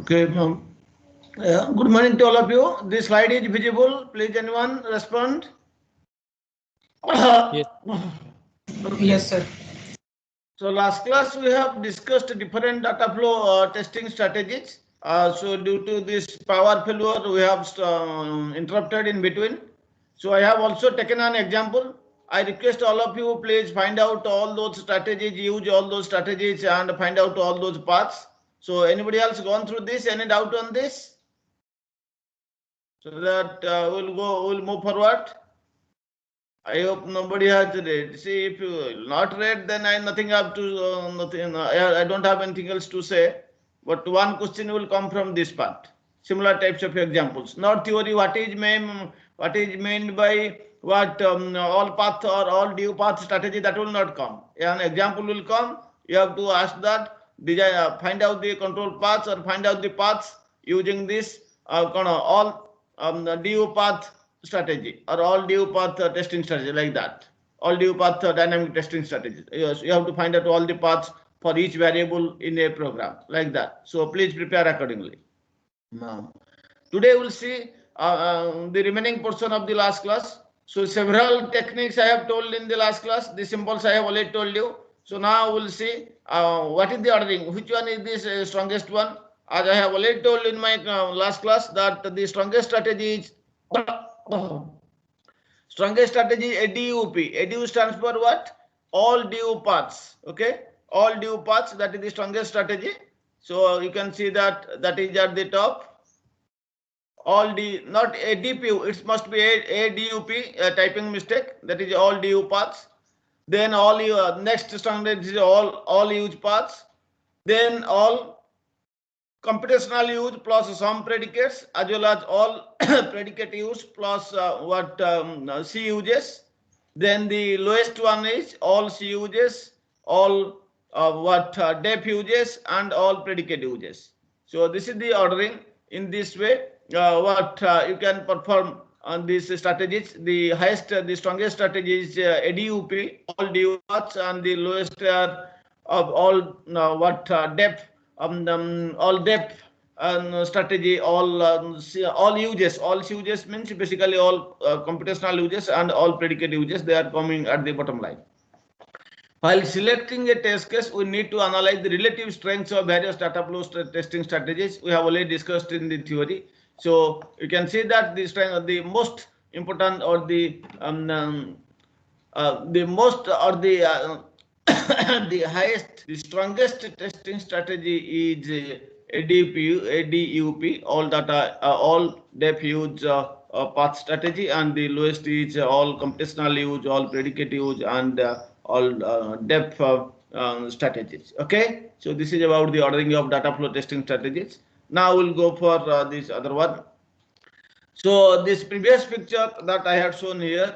Okay, good morning to all of you. This slide is visible. Please, anyone respond? Yes. Yes, sir. So last class we have discussed different data flow testing strategies. So due to this power failure, we have interrupted in between. So I have also taken an example. I request all of you please find out all those strategies, use all those strategies and find out all those paths. So anybody else gone through this? Any doubt on this? So that we'll move forward. I hope nobody has read. See, if you not read, then I nothing have to nothing. I don't have anything else to say. But one question will come from this part. Similar types of examples. Not theory. What is meant by what all path or all due path strategy, that will not come. An example will come. You have to ask that. Design, find out the control paths or find out the paths using this all due path strategy or all due path testing strategy, like that. All due path dynamic testing strategies. Yes, you have to find out all the paths for each variable in a program, like that. So please prepare accordingly. Now, today we'll see the remaining portion of the last class. So several techniques I have told in the last class. The symbols I have already told you. So now we'll see what is the ordering. Which one is the strongest one? As I have already told in my last class that the strongest strategy is strongest strategy is ADUP. ADU stands for what? All due paths. Okay, all due paths. That is the strongest strategy. So you can see that is at the top. All D, not ADPU, it must be ADUP, typing mistake. That is all DU paths. Then all next standard is all use paths. Then all computational use plus some predicates, as well as all predicate use plus C uses. Then the lowest one is all C uses, all def uses, and all predicate uses. So this is the ordering. In this way, you can perform on these strategies. The highest, the strongest strategy is ADUP, all DU paths, and the lowest are of all depth, all depth and strategy, all uses. All uses means basically all computational uses and all predicate uses. They are coming at the bottom line. While selecting a test case, we need to analyze the relative strengths of various data flow testing strategies. We have already discussed in the theory. So you can see that the strength, the most important or the most or the the highest, the strongest testing strategy is ADUP, all data, all depth use path strategy, and the lowest is all computational use, all predicate use, and all depth strategies. Okay, so this is about the ordering of data flow testing strategies. Now we'll go for this other one. So this previous picture that I had shown here,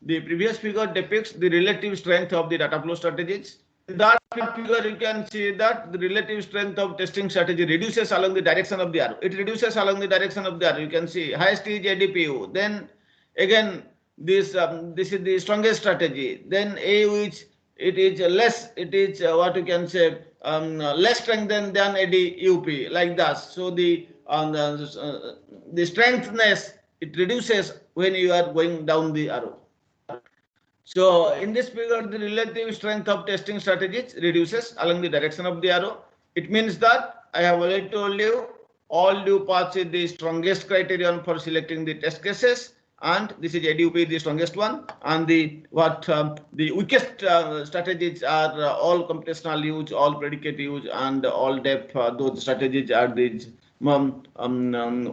the previous figure depicts the relative strength of the data flow strategies. In that figure, you can see that the relative strength of testing strategy reduces along the direction of the arrow. It reduces along the direction of the arrow. You can see highest is ADPU. Then again, this is the strongest strategy. Then AU is less. It is what you can say less strength than ADUP, like that. So the strengthness, it reduces when you are going down the arrow. So in this figure, the relative strength of testing strategies reduces along the direction of the arrow. It means that I have already told you all due paths is the strongest criterion for selecting the test cases, and this is ADUP, the strongest one, and the weakest strategies are all computational use, all predicate use, and all depth. Those strategies are the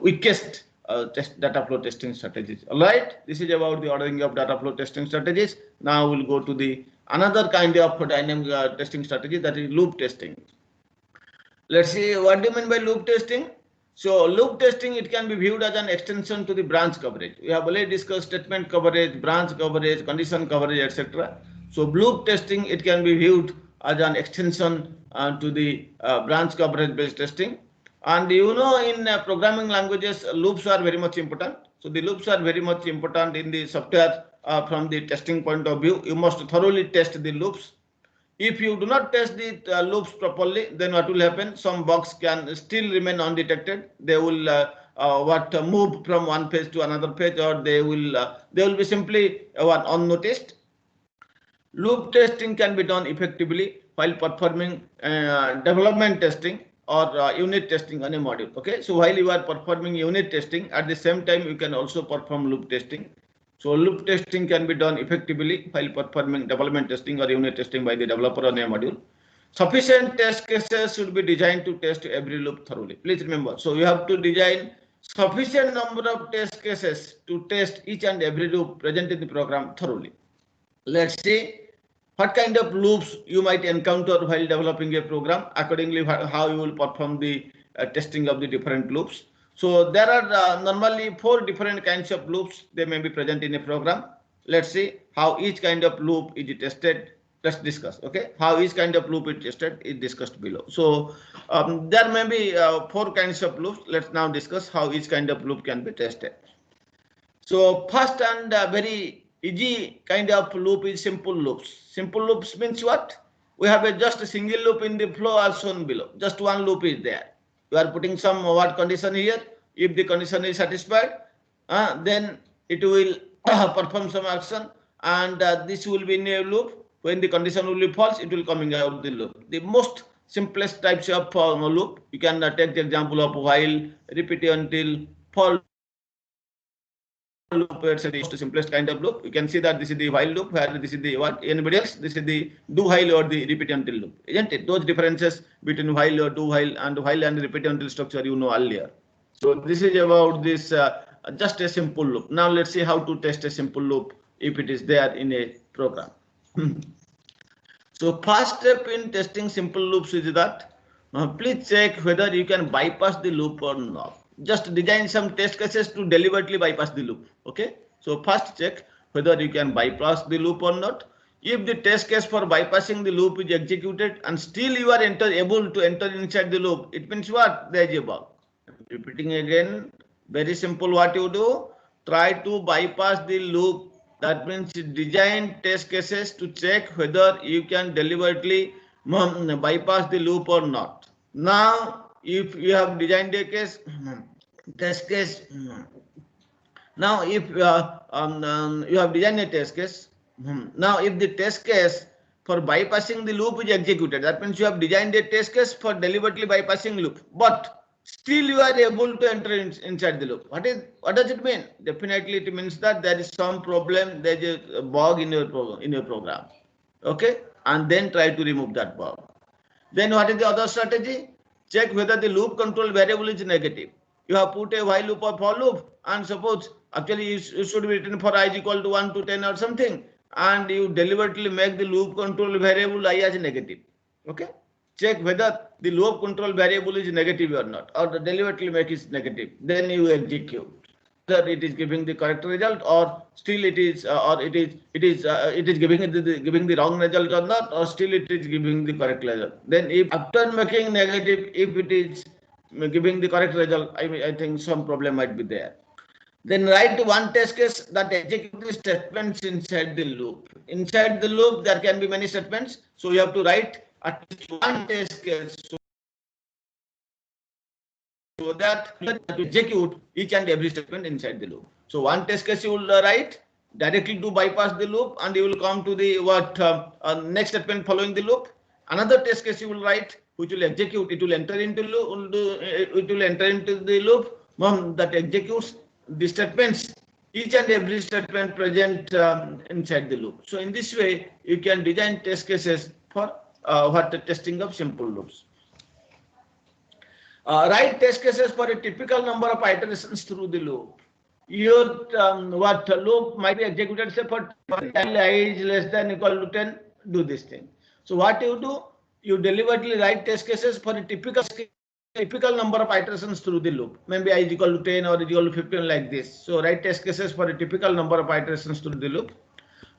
weakest data flow testing strategies. All right, this is about the ordering of data flow testing strategies. Now we'll go to the another kind of dynamic testing strategy, that is loop testing. Let's see, what do you mean by loop testing? So loop testing, it can be viewed as an extension to the branch coverage. We have already discussed statement coverage, branch coverage, condition coverage, etc. So loop testing, it can be viewed as an extension to the branch coverage based testing. And you know, in programming languages, loops are very much important. So the loops are very much important in the software from the testing point of view. You must thoroughly test the loops. If you do not test the loops properly, then what will happen? Some bugs can still remain undetected. They will move from one page to another page, or they will be simply unnoticed. Loop testing can be done effectively while performing development testing or unit testing on a module. Okay, so while you are performing unit testing, at the same time you can also perform loop testing. So loop testing can be done effectively while performing development testing or unit testing by the developer on a module. Sufficient test cases should be designed to test every loop thoroughly. Please remember, so you have to design sufficient number of test cases to test each and every loop present in the program thoroughly. Let's see what kind of loops you might encounter while developing a program. Accordingly, how you will perform the testing of the different loops. So there are normally 4 different kinds of loops. They may be present in a program. Let's see how each kind of loop is tested. Let's discuss. Okay, how each kind of loop is tested is discussed below. So there may be 4 kinds of loops. Let's now discuss how each kind of loop can be tested. So first and very easy kind of loop is simple loops. Simple loops means what? We have just a single loop in the flow as shown below. Just one loop is there. You are putting some condition here. If the condition is satisfied, then it will perform some action, and this will be in a loop. When the condition will be false, it will coming out of the loop. The most simplest types of loop, you can take the example of while, repeat until, for loop. It's the simplest kind of loop. You can see that this is the while loop, where this is the anybody else, this is the do while or the repeat until loop, isn't it? Those differences between while or do while and repeat until structure you know earlier. So this is about this just a simple loop. Now let's see how to test a simple loop if it is there in a program. So first step in testing simple loops is that please check whether you can bypass the loop or not. Just design some test cases to deliberately bypass the loop. Okay, so first check whether you can bypass the loop or not. If the test case for bypassing the loop is executed and still you are able to enter inside the loop, it means what? There is a bug. Repeating again, very simple. What you do, try to bypass the loop. That means design test cases to check whether you can deliberately bypass the loop or not. Now, if you have designed a case, test case. Now, if you have designed a test case, now if the test case for bypassing the loop is executed, that means you have designed a test case for deliberately bypassing loop, but still you are able to enter inside the loop. What does it mean? Definitely it means that there is some problem, there is a bug in your program. Okay, and then try to remove that bug. Then what is the other strategy? Check whether the loop control variable is negative. You have put a while loop or for loop, and suppose actually it should be written for I is equal to 1 to 10 or something, and you deliberately make the loop control variable I as negative. Okay, check whether the loop control variable is negative or not, or deliberately make it negative. Then you execute. Whether it is giving the correct result, or still it is, giving the wrong result or not, or still it is giving the correct result. Then if after making negative, if it is giving the correct result, I think some problem might be there. Then write one test case that execute the statements inside the loop. Inside the loop, there can be many statements, so you have to write at least one test case so that to execute each and every statement inside the loop. So one test case you will write directly to bypass the loop, and you will come to the next statement following the loop. Another test case you will write which will execute. It will enter into loop. It will enter into the loop that executes the statements each and every statement present inside the loop. So in this way, you can design test cases for what the testing of simple loops. Write test cases for a typical number of iterations through the loop. Your what loop might be executed, say for I is less than equal to 10, do this thing. So what you do, you deliberately write test cases for a typical number of iterations through the loop. Maybe I is equal to 10 or is equal to 15 like this. So write test cases for a typical number of iterations through the loop.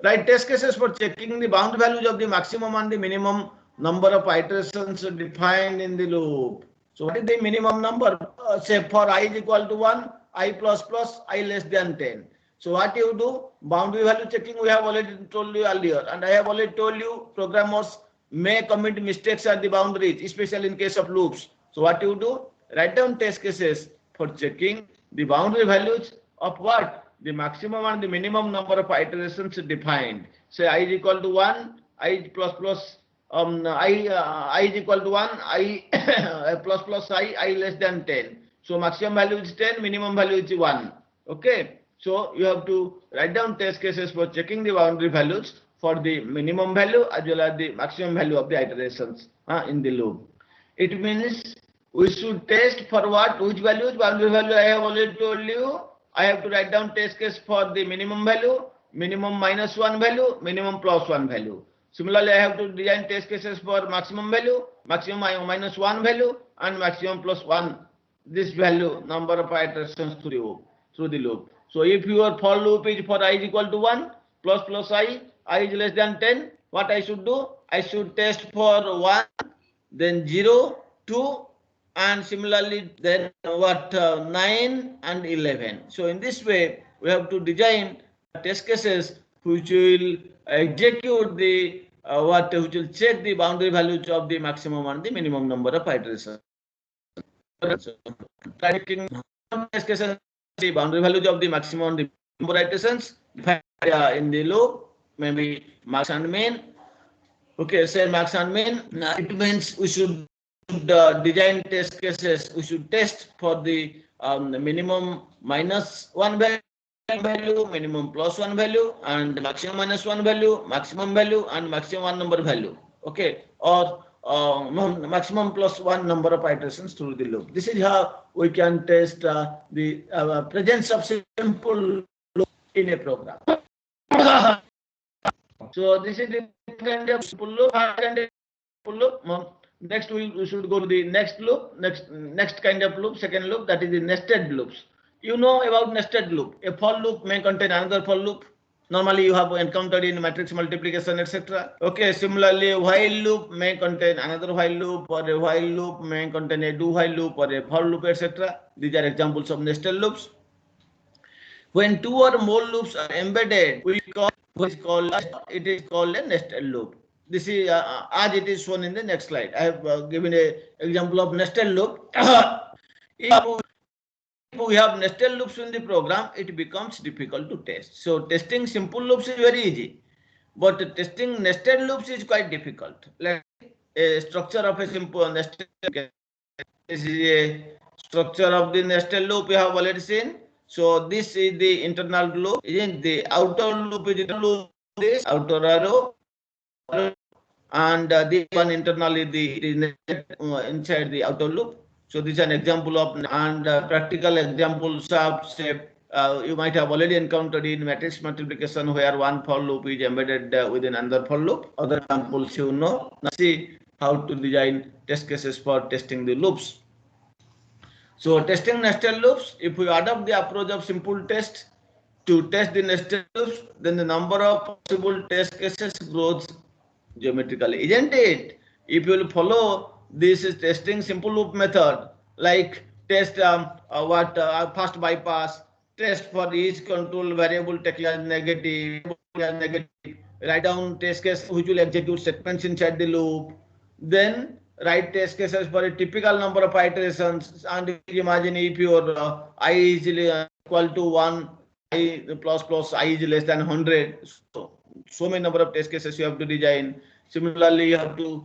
Write test cases for checking the bound values of the maximum and the minimum number of iterations defined in the loop. So what is the minimum number? Say for I is equal to 1, I plus plus, I less than 10. So what you do? Boundary value checking we have already told you earlier, and I have already told you programmers may commit mistakes at the boundaries, especially in case of loops. So what you do? Write down test cases for checking the boundary values of what? The maximum and the minimum number of iterations defined. Say I is equal to 1, I plus plus, I is equal to 1, I plus plus I less than 10. So maximum value is 10, minimum value is 1. Okay. So you have to write down test cases for checking the boundary values for the minimum value as well as the maximum value of the iterations in the loop. It means we should test for what? Which values? Boundary value I have already told you. I have to write down test case for the minimum value, minimum minus 1 value, minimum plus 1 value. Similarly, I have to design test cases for maximum value, maximum minus 1 value, and maximum plus 1, this value, number of iterations through the loop. So if your for loop is for I is equal to 1, plus plus I is less than 10, what I should do? I should test for 1, then 0, 2, and similarly then what 9 and 11. So in this way, we have to design test cases which will execute the which will check the boundary values of the maximum and the minimum number of iterations. So, tracking test cases, the boundary values of the maximum and the number of iterations in the loop, maybe max and min. Okay, say max and min. It means we should design test cases. We should test for the minimum minus 1 value, minimum plus 1 value, and maximum minus 1 value, maximum value, and maximum 1 number value. Okay, or maximum plus 1 number of iterations through the loop. This is how we can test the presence of simple loop in a program. So this is the kind of simple loop. Next we should go to the next loop, next kind of loop, second loop, that is the nested loops. You know about nested loop. A for loop may contain another for loop. Normally you have encountered in matrix multiplication, etc. Okay, similarly while loop may contain another while loop, or a while loop may contain a do while loop or a for loop, etc. These are examples of nested loops. When two or more loops are embedded, it is called a nested loop. This is as it is shown in the next slide. I have given an example of nested loop. If we have nested loops in the program, it becomes difficult to test. So testing simple loops is very easy, but testing nested loops is quite difficult. Like a structure of a simple nested loop. This is a structure of the nested loop we have already seen. So this is the internal loop. The outer loop is the loop, this outer arrow, and the one internally the inside the outer loop. So this is an example of and practical examples of say you might have already encountered in matrix multiplication where one for loop is embedded within another for loop. Other examples you know. Now see how to design test cases for testing the loops. So testing nested loops, if we adopt the approach of simple test to test the nested loops, then the number of possible test cases grows geometrically, isn't it? If you will follow this testing simple loop method, like test first bypass, test for each control variable taking as negative, write down test case which will execute statements inside the loop, then write test cases for a typical number of iterations, and imagine if your I is equal to 1, I plus plus I is less than 100. So many number of test cases you have to design. Similarly, you have to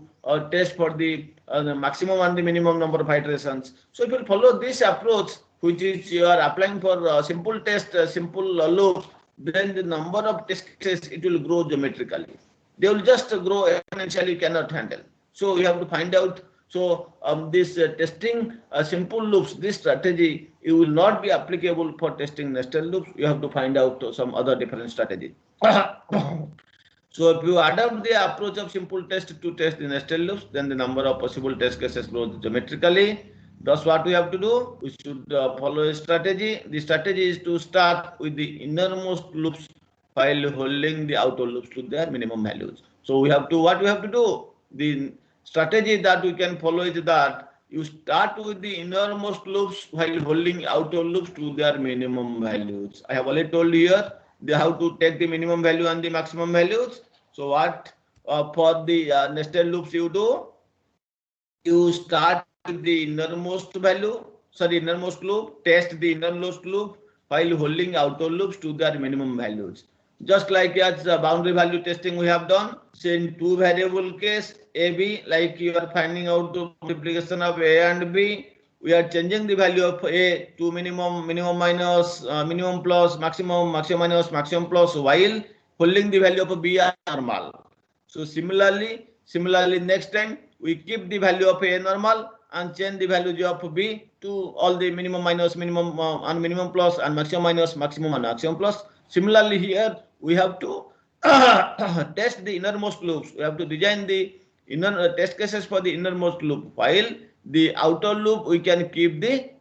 test for the maximum and the minimum number of iterations. So if you follow this approach, which is you are applying for simple test, simple loop, then the number of test cases it will grow geometrically. They will just grow exponentially, you cannot handle. So you have to find out. So this testing simple loops, this strategy, it will not be applicable for testing nested loops. You have to find out some other different strategy. So if you adopt the approach of simple test to test the nested loops, then the number of possible test cases grows geometrically. Thus, what we have to do? We should follow a strategy. The strategy is to start with the innermost loops while holding the outer loops to their minimum values. So we have to, what we have to do? The strategy that we can follow is that you start with the innermost loops while holding outer loops to their minimum values. I have already told you here how to take the minimum value and the maximum values. So what for the nested loops you do? You start with the innermost value, sorry, innermost loop, test the innermost loop while holding outer loops to their minimum values. Just like as boundary value testing we have done, say in two variable case, A, B, like you are finding out the multiplication of A and B, we are changing the value of A to minimum, minimum minus, minimum plus, maximum, maximum minus, maximum plus, while holding the value of B as normal. So similarly, next time we keep the value of A normal and change the value of B to all the minimum minus, minimum and minimum plus, and maximum minus, maximum and maximum plus. Similarly here we have to test the innermost loops. We have to design the inner test cases for the innermost loop, while the outer loop we can keep the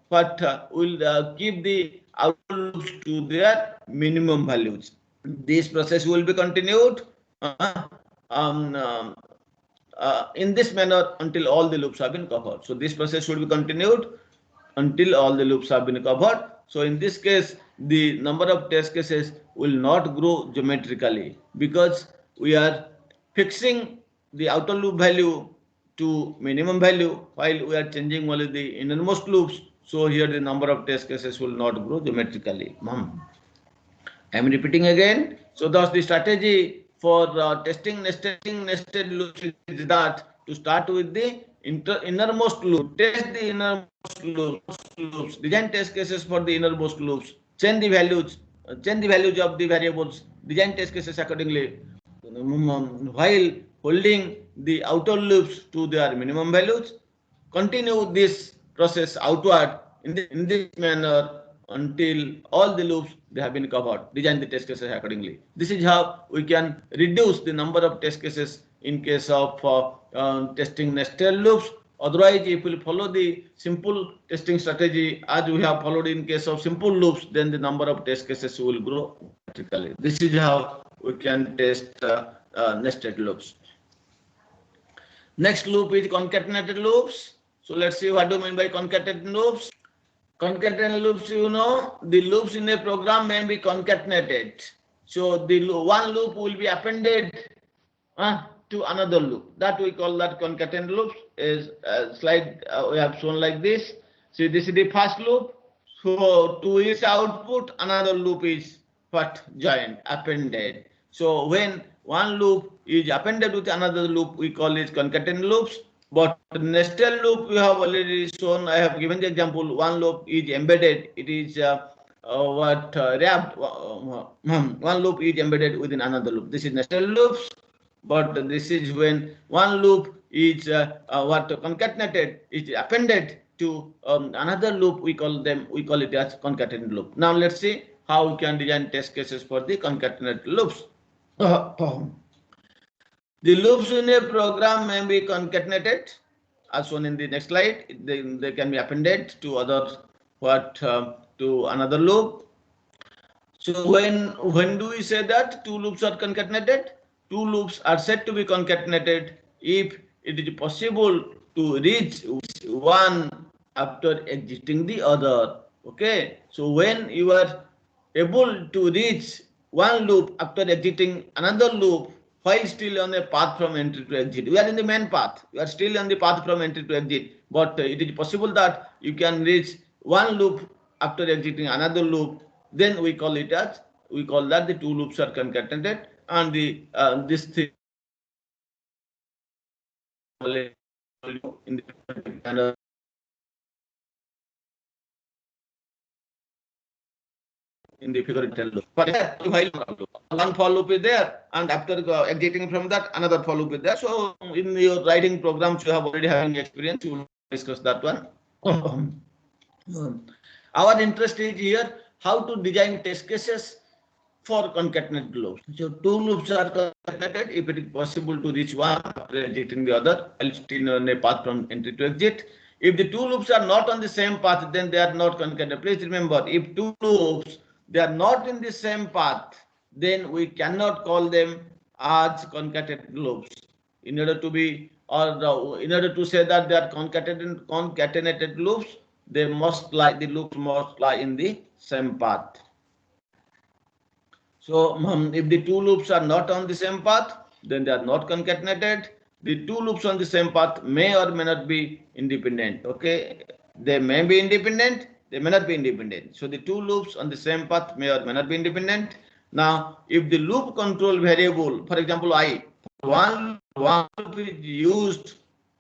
will keep the outer loops to their minimum values. This process will be continued um, um, in this manner until all the loops have been covered. So this process should be continued until all the loops have been covered. So in this case, the number of test cases will not grow geometrically because we are fixing the outer loop value to minimum value while we are changing only the innermost loops. So here the number of test cases will not grow geometrically. I am repeating again. So thus the strategy for testing nested loops is that to start with the innermost loop, test the innermost loops, design test cases for the innermost loops, change the values of the variables, design test cases accordingly, while holding the outer loops to their minimum values. Continue this process outward in this manner until all the loops they have been covered. Design the test cases accordingly. This is how we can reduce the number of test cases in case of testing nested loops. Otherwise, if we follow the simple testing strategy as we have followed in case of simple loops, then the number of test cases will grow dramatically. This is how we can test nested loops. Next loop is concatenated loops. So let's see what do you mean by concatenated loops. Concatenated loops, you know, the loops in a program may be concatenated. So the one loop will be appended to another loop. That we call that concatenated loops. Is slide we have shown like this. See, this is the first loop. So to each output, another loop is what joined, appended. So when one loop is appended with another loop, we call it concatenated loops. But nested loop we have already shown. I have given the example. One loop is embedded. It is wrapped. One loop is embedded within another loop. This is nested loops. But this is when one loop is concatenated, is appended to another loop. We call it as concatenated loop. Now let's see how we can design test cases for the concatenated loops. The loops in a program may be concatenated, as shown in the next slide. They can be appended to to another loop. So when do we say that two loops are concatenated? Two loops are said to be concatenated if it is possible to reach one after exiting the other. Okay, so when you are able to reach one loop after exiting another loop while still on a path from entry to exit. We are in the main path. We are still on the path from entry to exit, but it is possible that you can reach one loop after exiting another loop. Then we call that the two loops are concatenated, and the this thing in the in the figurative loop. For that, one for loop is there, and after exiting from that, another for loop is there. So in your writing programs, you have already having experience. You will discuss that one. Our interest is here how to design test cases for concatenated loops. So two loops are concatenated if it is possible to reach one after exiting the other, else still on a path from entry to exit. If the two loops are not on the same path, then they are not concatenated. Please remember, if two loops they are not in the same path, then we cannot call them as concatenated loops. In order to be in order to say that they are concatenated loops, they must lie, the loops must lie in the same path. So if the two loops are not on the same path, then they are not concatenated. The two loops on the same path may or may not be independent. Okay, they may be independent, they may not be independent. So the two loops on the same path may or may not be independent. Now, if the loop control variable, for example, one loop is used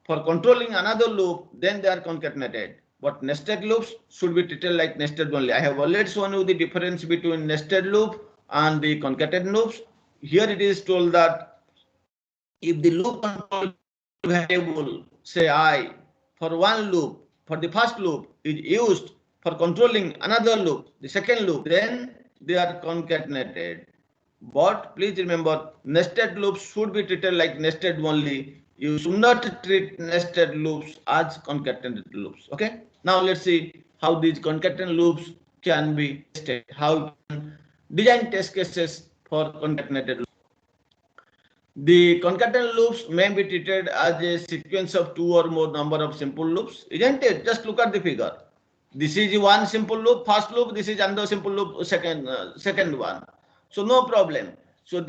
for controlling another loop, then they are concatenated. But nested loops should be treated like nested only. I have already shown you the difference between nested loop and the concatenated loops. Here it is told that if the loop control variable, say I, for one loop, for the first loop is used for controlling another loop, the second loop, then they are concatenated. But please remember, nested loops should be treated like nested only. You should not treat nested loops as concatenated loops. Okay. Now let's see how these concatenated loops can be tested. How you can design test cases for concatenated loops. The concatenated loops may be treated as a sequence of two or more number of simple loops, isn't it? Just look at the figure. This is one simple loop, first loop. This is another simple loop, second one. So no problem. So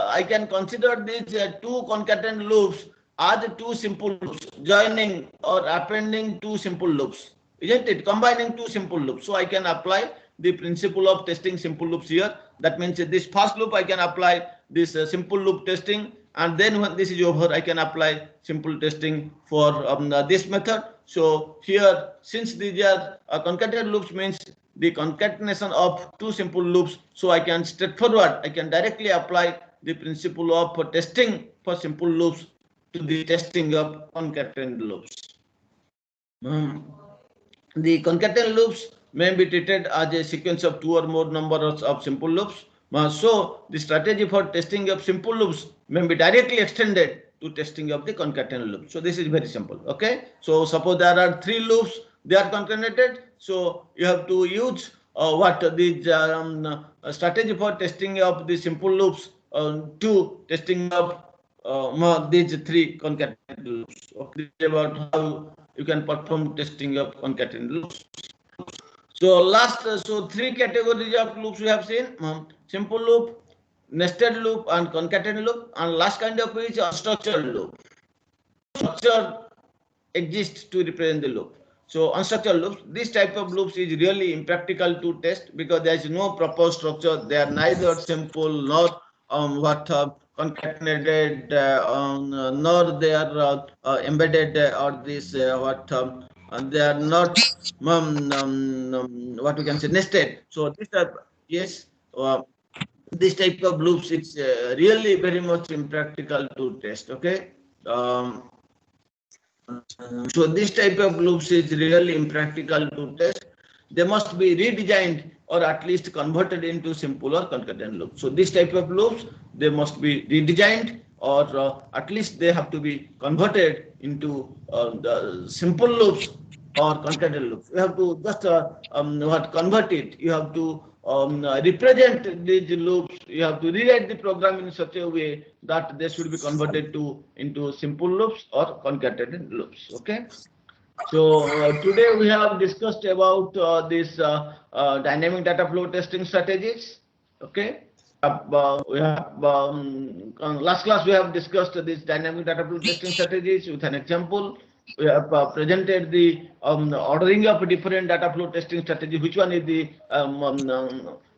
I can consider these two concatenated loops as two simple loops, joining or appending two simple loops, isn't it? Combining two simple loops. So I can apply the principle of testing simple loops here. That means this first loop I can apply this simple loop testing, and then when this is over, I can apply simple testing for this method. So here, since these are concatenated loops, means the concatenation of two simple loops, so I can straightforward, I can directly apply the principle of testing for simple loops to the testing of concatenated loops. The concatenated loops may be treated as a sequence of two or more numbers of simple loops. So the strategy for testing of simple loops may be directly extended to testing of the concatenated loops. So this is very simple. Okay. So suppose there are three loops, they are concatenated. So you have to use what the strategy for testing of the simple loops to testing of these three concatenated loops. Okay, about how you can perform testing of concatenated loops. So so three categories of loops we have seen: simple loop, nested loop, and concatenated loop. And last kind of is unstructured loop. Structure exists to represent the loop. So unstructured loops, this type of loops is really impractical to test because there is no proper structure. They are neither simple nor concatenated, nor they are embedded or this they are not what we can say nested. So this type, yes, this type of loops it's really very much impractical to test. Okay. So this type of loops is really impractical to test. They must be redesigned or at least converted into simple or concatenated loops. So this type of loops, they must be redesigned or at least they have to be converted into the simple loops or concatenated loops. You have to just convert it. You have to represent these loops. You have to rewrite the program in such a way that they should be converted into simple loops or concatenated loops. Okay. So today we have discussed about this dynamic data flow testing strategies. Okay. We have last class we have discussed this dynamic data flow testing strategies with an example. We have presented the ordering of different data flow testing strategy. Which one is the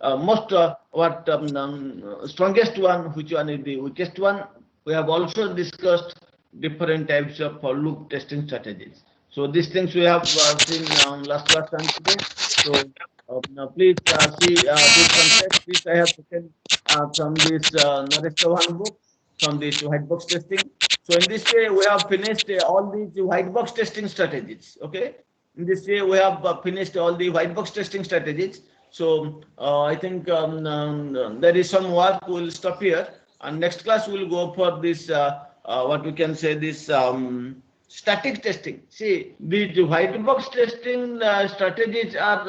most strongest one? Which one is the weakest one? We have also discussed different types of loop testing strategies. So these things we have seen last class and today. So Now please see this concept which I have taken from this Naresh Chauhan book, from this white box testing. So in this way, we have finished all these white box testing strategies. Okay. In this way, we have finished all the white box testing strategies. So I think there is some work. We'll stop here, and next class we'll go for this. What we can say this. Static testing. See, the white box testing strategies are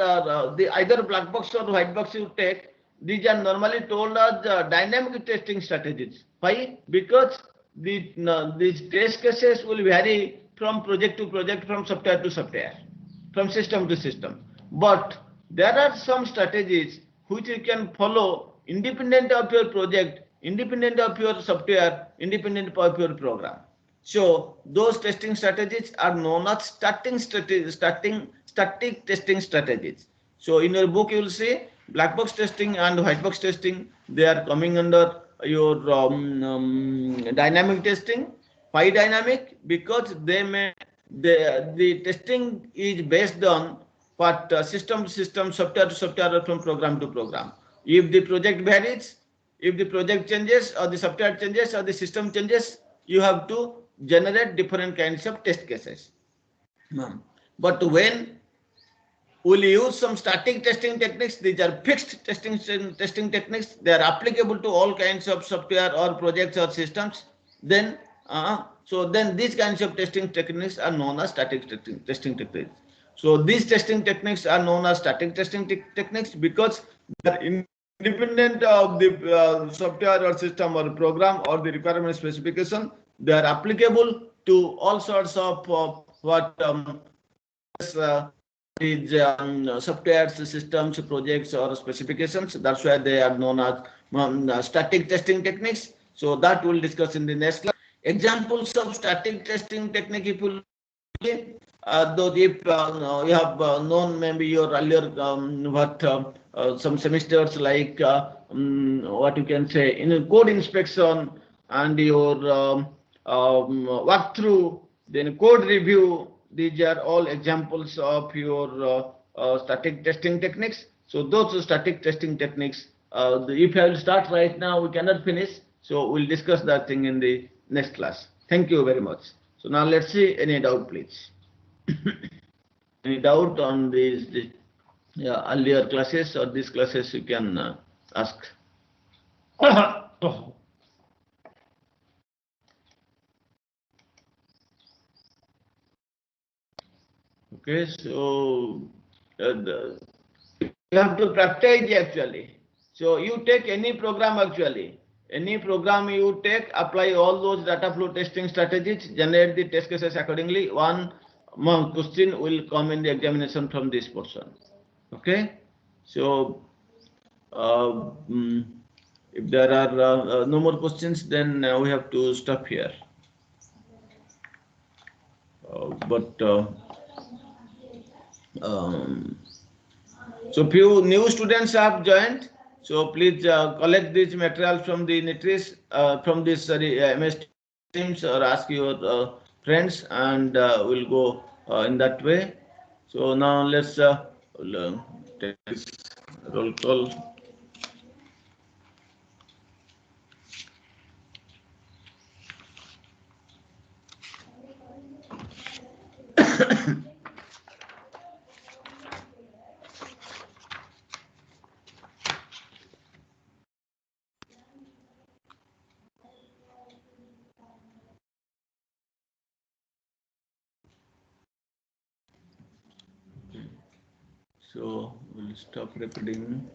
the either black box or white box you take. These are normally told as dynamic testing strategies. Why? Because these test cases will vary from project to project, from software to software, from system to system. But there are some strategies which you can follow independent of your project, independent of your software, independent of your program. So those testing strategies are known as static testing strategies. So in your book you will see black box testing and white box testing. They are coming under your dynamic testing. Why dynamic? Because the testing is based on what system to system, software to software, or from program to program. If the project varies, if the project changes or the software changes or the system changes, you have to generate different kinds of test cases. But when we'll use some static testing techniques, these are fixed testing techniques, they are applicable to all kinds of software or projects or systems, then then these kinds of testing techniques are known as static testing techniques. So these testing techniques are known as static testing techniques because they are independent of the software or system or program or the requirement specification. They are applicable to all sorts of what is software systems, projects, or specifications. That's why they are known as static testing techniques. So that we'll discuss in the next class. Examples of static testing technique, if you though if you have known maybe your earlier what some semesters like what you can say in code inspection and your walkthrough, then code review. These are all examples of your static testing techniques. So those static testing techniques, if I will start right now, we cannot finish. So we'll discuss that thing in the next class. Thank you very much. So now let's see any doubt, please. Any doubt on these earlier classes or these classes, you can ask. Okay, so you have to practice actually. So you take any program actually. Any program you take, apply all those data flow testing strategies, generate the test cases accordingly. One question will come in the examination from this portion. Okay, so if there are no more questions, then we have to stop here. So few new students have joined. So please collect these materials from the NITRIS, from this MS Teams, or ask your friends, and we'll go in that way. So now let's take this roll call. So we'll stop recording.